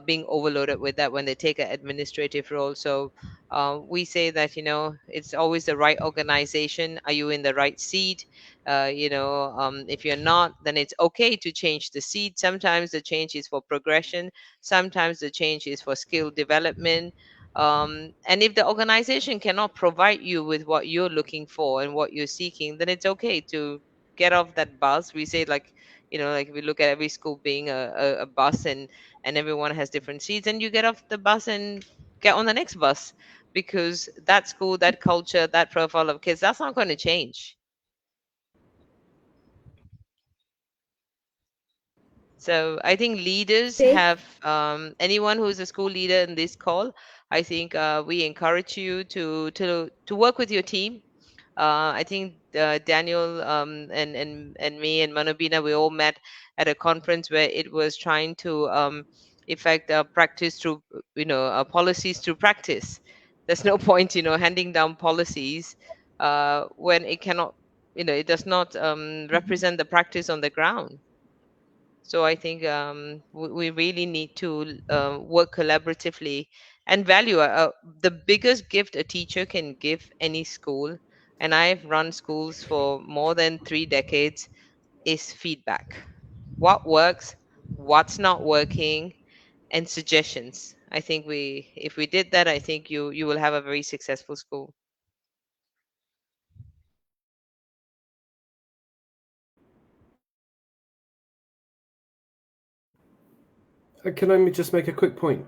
[SPEAKER 3] being overloaded with that when they take an administrative role. So we say that it's always the right organization. Are you in the right seat? If you're not, then it's okay to change the seat. Sometimes the change is for progression, sometimes the change is for skill development. And if the organization cannot provide you with what you're looking for and what you're seeking, then it's okay to get off that bus. We say, like, like we look at every school being a bus, and everyone has different seats, and you get off the bus and get on the next bus, because that school, that culture, that profile of kids, that's not going to change. So I think leaders have anyone who's a school leader in this call, I think we encourage you to work with your team. I think Daniel and me and Manobina, we all met at a conference where it was trying to effect practice through policies through practice. There's no point handing down policies when it cannot it does not represent the practice on the ground. So I think we really need to work collaboratively and value the biggest gift a teacher can give any school, and I've run schools for more than 3 decades, is feedback. What works, what's not working, and suggestions. I think if we did that, I think you will have a very successful school.
[SPEAKER 2] Can I just make a quick point?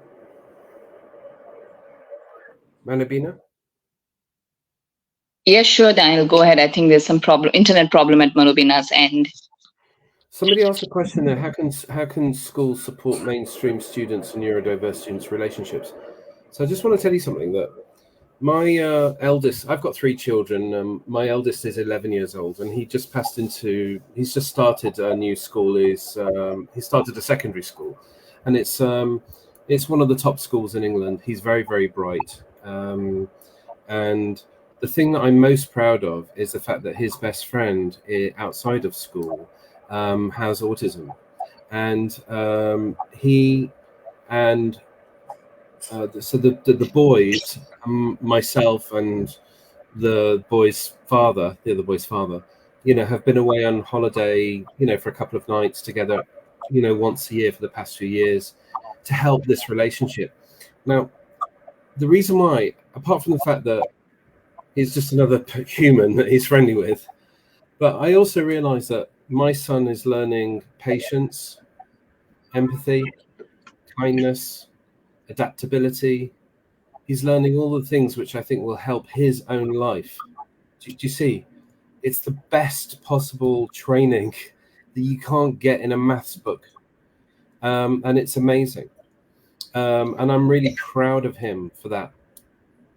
[SPEAKER 2] Manobina?
[SPEAKER 4] Yes, sure, Daniel. Go ahead. I think there's some internet problem at Manobina's end.
[SPEAKER 2] Somebody asked a question there. How can schools support mainstream students and neurodiverse students' relationships? So I just want to tell you something, that my eldest, I've got 3 children. My eldest is 11 years old, and he's just started a new school. He started a secondary school, and it's It's one of the top schools in England. He's very, very bright. And the thing that I'm most proud of is the fact that his best friend outside of school has autism. And he and so the boys, myself and the other boy's father, have been away on holiday, for a couple of nights together, once a year for the past few years to help this relationship. Now, the reason why, apart from the fact that he's just another human that he's friendly with, but I also realize that my son is learning patience, empathy, kindness, adaptability. He's learning all the things which I think will help his own life. Do you see? It's the best possible training that you can't get in a maths book. And it's amazing. And I'm really proud of him for that.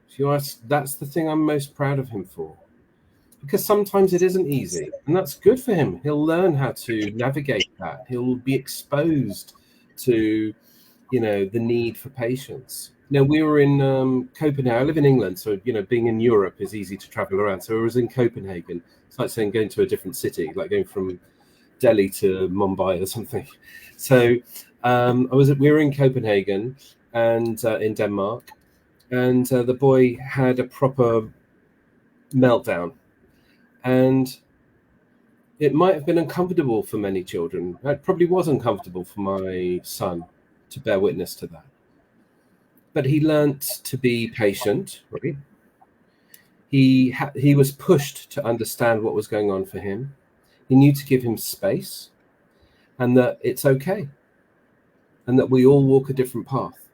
[SPEAKER 2] If you ask, that's the thing I'm most proud of him for. Because sometimes it isn't easy, and that's good for him. He'll learn how to navigate that. He'll be exposed to, the need for patience. We were in Copenhagen. I live in England, so, being in Europe is easy to travel around. So I was in Copenhagen. It's like saying going to a different city, like going from Delhi to Mumbai or something. So we were in Copenhagen and in Denmark, and the boy had a proper meltdown. And it might have been uncomfortable for many children. It probably was uncomfortable for my son to bear witness to that. But he learnt to be patient, right? He was pushed to understand what was going on for him. He knew to give him space, and that it's okay, and that we all walk a different path.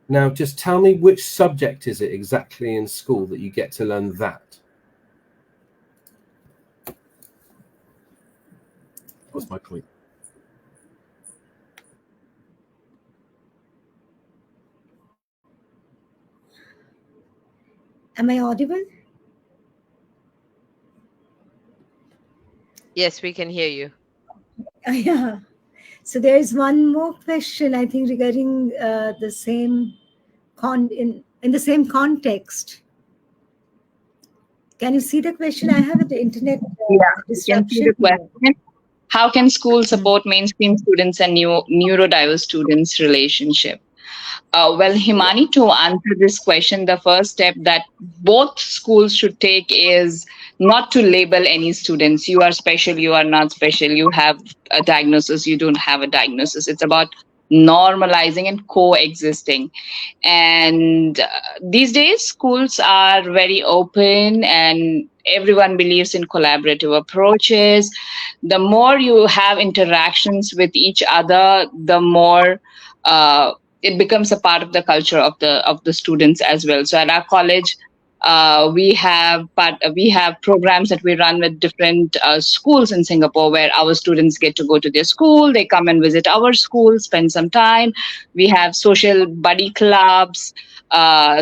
[SPEAKER 2] Now, just tell me, which subject is it exactly in school that you get to learn that? What's my point?
[SPEAKER 1] Am I audible?
[SPEAKER 3] Yes, we can hear you.
[SPEAKER 1] Yeah. So there is one more question, I think, regarding the same in the same context. Can you see the question? I have the internet disruption.
[SPEAKER 4] How can schools support mainstream students and neurodiverse students' relationship? Well, Himani, to answer this question, the first step that both schools should take is not to label any students. You are special, you are not special, you have a diagnosis, you don't have a diagnosis. It's about normalizing and coexisting. And these days, schools are very open and everyone believes in collaborative approaches. The more you have interactions with each other, the more it becomes a part of the culture of the students as well. So at our college, we have programs that we run with different schools in Singapore, where our students get to go to their school, they come and visit our school, spend some time. We have social buddy clubs,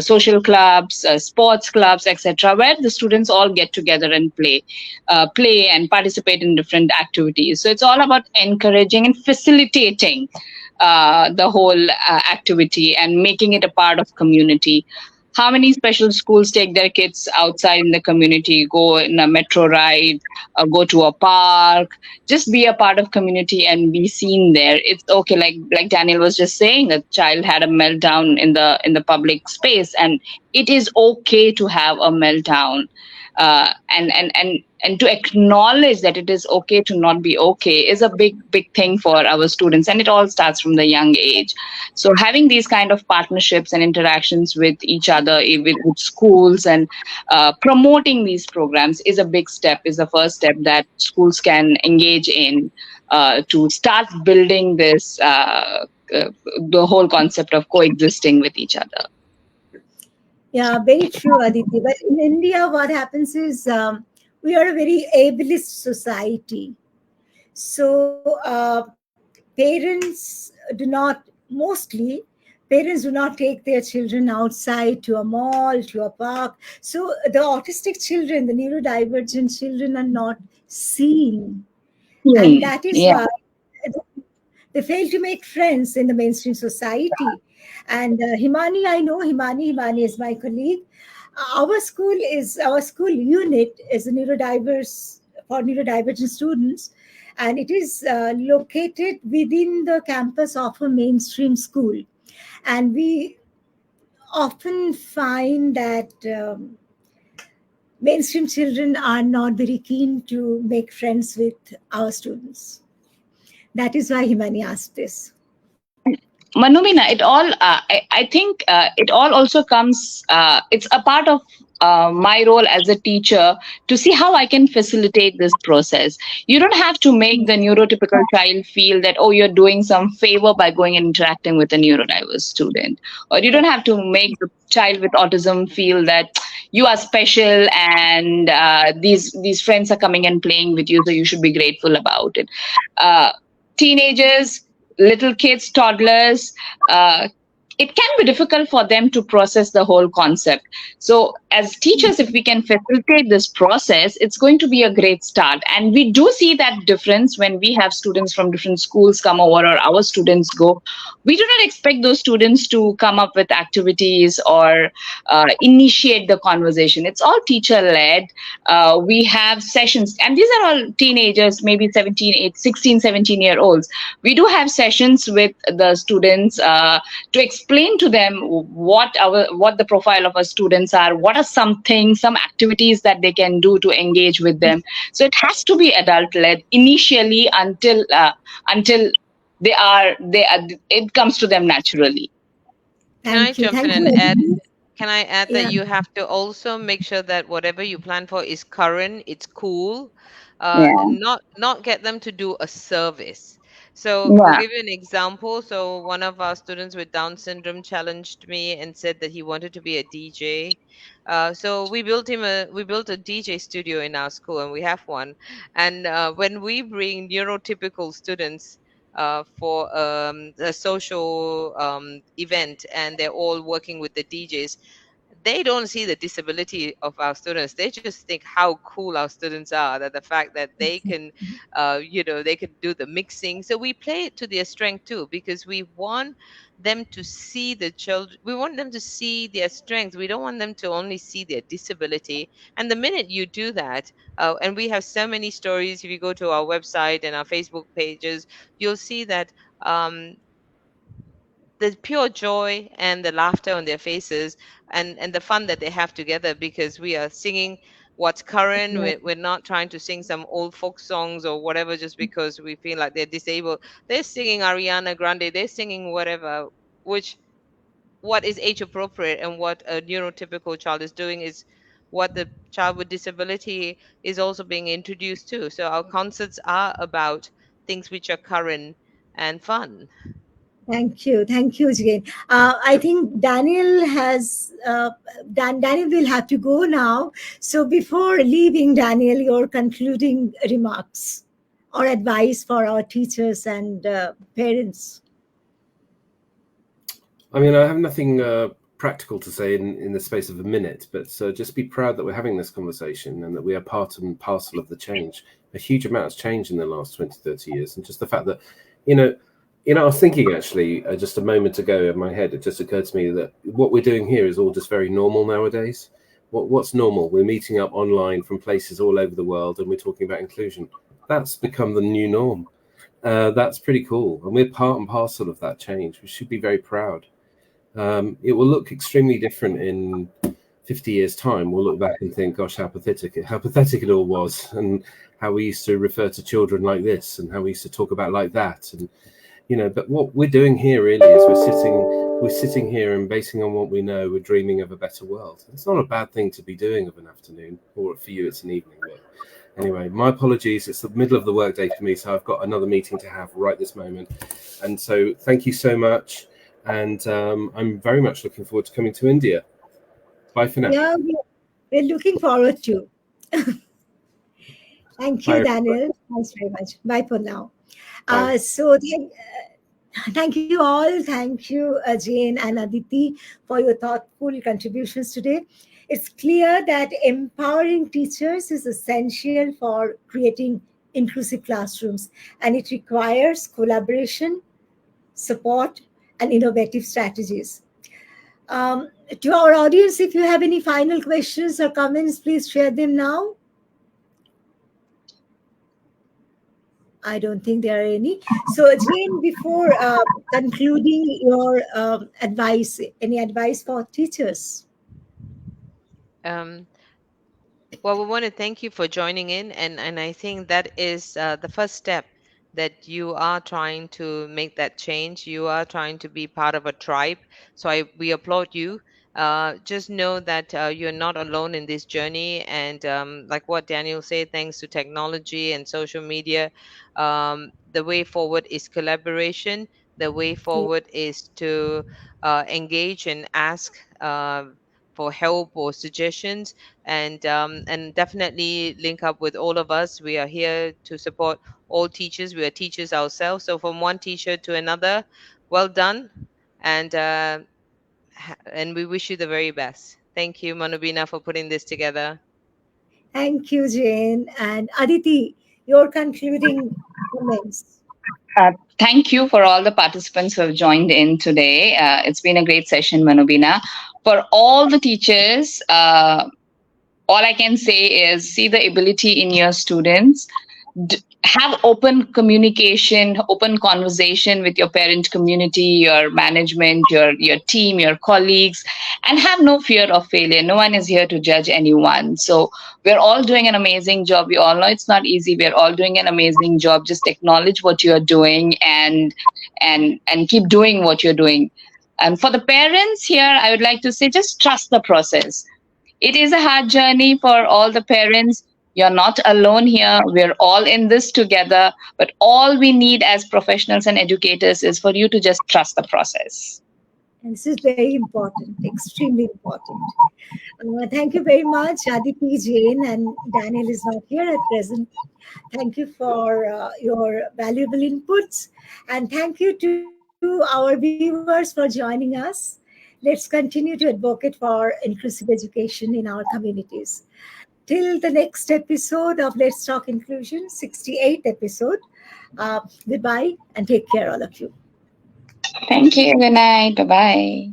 [SPEAKER 4] social clubs, sports clubs, etc., where the students all get together and play and participate in different activities. So it's all about encouraging and facilitating the whole activity and making it a part of community. How many special schools take their kids outside in the community, go in a metro ride, go to a park, just be a part of community and be seen there? It's okay. Like Daniel was just saying, a child had a meltdown in the public space, and it is okay to have a meltdown. And to acknowledge that it is okay to not be okay is a big thing for our students, and it all starts from the young age. So having these kind of partnerships and interactions with each other, with schools, and promoting these programs is a big step, is the first step that schools can engage in to start building this the whole concept of coexisting with each other.
[SPEAKER 1] Yeah, very true, Aditi. But in India, what happens is we are a very ableist society. So parents do not take their children outside to a mall, to a park. So the autistic children, the neurodivergent children are not seen. And that is why They fail to make friends in the mainstream society. And Himani, I know Himani. Himani is my colleague. Our school unit is a neurodiverse for neurodivergent students, and it is located within the campus of a mainstream school. And we often find that mainstream children are not very keen to make friends with our students. That is why Himani asked this.
[SPEAKER 4] Manobina, I think it all also comes, it's a part of my role as a teacher to see how I can facilitate this process. You don't have to make the neurotypical child feel that, oh, you're doing some favor by going and interacting with a neurodiverse student. Or you don't have to make the child with autism feel that you are special and these friends are coming and playing with you, so you should be grateful about it. Teenagers, little kids, toddlers, it can be difficult for them to process the whole concept. So as teachers, if we can facilitate this process, it's going to be a great start. And we do see that difference when we have students from different schools come over or our students go. We do not expect those students to come up with activities or initiate the conversation. It's all teacher-led. We have sessions, and these are all teenagers, maybe 16, 17-year-olds. We do have sessions with the students to explain to them what the profile of our students are, what are some activities that they can do to engage with them. So it has to be adult-led initially until it comes to them naturally.
[SPEAKER 3] Can I jump in and add? Can I add
[SPEAKER 1] Yeah.
[SPEAKER 3] that you have to also make sure that whatever you plan for is current, it's cool, not get them to do a service. So I'll give you an example. So one of our students with Down syndrome challenged me and said that he wanted to be a DJ. So we built a DJ studio in our school, and we have one. And when we bring neurotypical students for a social event, and they're all working with the DJs, they don't see the disability of our students. They just think how cool our students are, that the fact that they can they can do the mixing. So we play it to their strength too, because we want them to see the children, we want them to see their strengths. We don't want them to only see their disability. And the minute you do that, and we have so many stories, if you go to our website and our Facebook pages, you'll see that the pure joy and the laughter on their faces, and the fun that they have together, because we are singing what's current. We're not trying to sing some old folk songs or whatever just because we feel like they're disabled. They're singing Ariana Grande, they're singing whatever, what is age appropriate, and what a neurotypical child is doing is what the child with disability is also being introduced to. So our concerts are about things which are current and fun.
[SPEAKER 1] Thank you, Jayne. I think Daniel will have to go now. So before leaving, Daniel, your concluding remarks or advice for our teachers and parents.
[SPEAKER 2] I mean, I have nothing practical to say in the space of a minute, but just be proud that we're having this conversation and that we are part and parcel of the change. A huge amount has changed in the last 20, 30 years. And just the fact that, I was thinking actually just a moment ago in my head, it just occurred to me that what we're doing here is all just very normal nowadays. What's normal? We're meeting up online from places all over the world and we're talking about inclusion. That's become the new norm. That's pretty cool. And we're part and parcel of that change. We should be very proud. It will look extremely different in 50 years' time. We'll look back and think, gosh, how pathetic it all was, and how we used to refer to children like this and how we used to talk about like that. And, but what we're doing here really is we're sitting here and basing on what we know, we're dreaming of a better world. It's not a bad thing to be doing of an afternoon, or for you, it's an evening. But anyway, my apologies. It's the middle of the workday for me, so I've got another meeting to have right this moment. And so thank you so much. And I'm very much looking forward to coming to India. Bye for now.
[SPEAKER 1] Yeah, we're looking forward to. Thank you, Daniel. Thanks very much. Bye for now. Thank you all. Thank you, Jayne and Aditi, for your thoughtful contributions today. It's clear that empowering teachers is essential for creating inclusive classrooms, and it requires collaboration, support, and innovative strategies. To our audience, if you have any final questions or comments, please share them now. I don't think there are any. So, Jayne, before concluding your advice, any advice for teachers?
[SPEAKER 3] Um, Well, we want to thank you for joining in, and I think that is the first step, that you are trying to make that change. You are trying to be part of a tribe. So we applaud you. Just know that you're not alone in this journey, and like what Daniel said, thanks to technology and social media, the way forward is collaboration. The way
[SPEAKER 1] Yeah.
[SPEAKER 3] forward is to engage and ask for help or suggestions, and definitely link up with all of us. We are here to support all teachers. We are teachers ourselves. So from one teacher to another, well done, and and we wish you the very best. Thank you, Manobina, for putting this together.
[SPEAKER 1] Thank you, Jayne. And Aditi, your concluding comments.
[SPEAKER 4] Thank you for all the participants who have joined in today. It's been a great session, Manobina. For all the teachers, all I can say is see the ability in your students. Have open communication, open conversation with your parent community, your management, your team, your colleagues, and have no fear of failure. No one is here to judge anyone. So we're all doing an amazing job. We all know it's not easy. We're all doing an amazing job. Just acknowledge what you're doing and keep doing what you're doing. And for the parents here, I would like to say just trust the process. It is a hard journey for all the parents. You're not alone here. We're all in this together. But all we need as professionals and educators is for you to just trust the process.
[SPEAKER 1] And this is very important, extremely important. Thank you very much, Aditi, Jayne, and Daniel is not here at present. Thank you for your valuable inputs. And thank you to our viewers for joining us. Let's continue to advocate for inclusive education in our communities. Till the next episode of Let's Talk Inclusion, 68th episode. Goodbye and take care, all of you.
[SPEAKER 4] Thank you. Good night. Bye bye.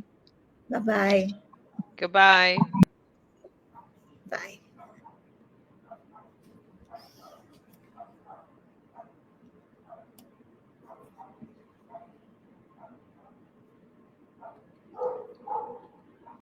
[SPEAKER 1] Bye bye.
[SPEAKER 3] Goodbye.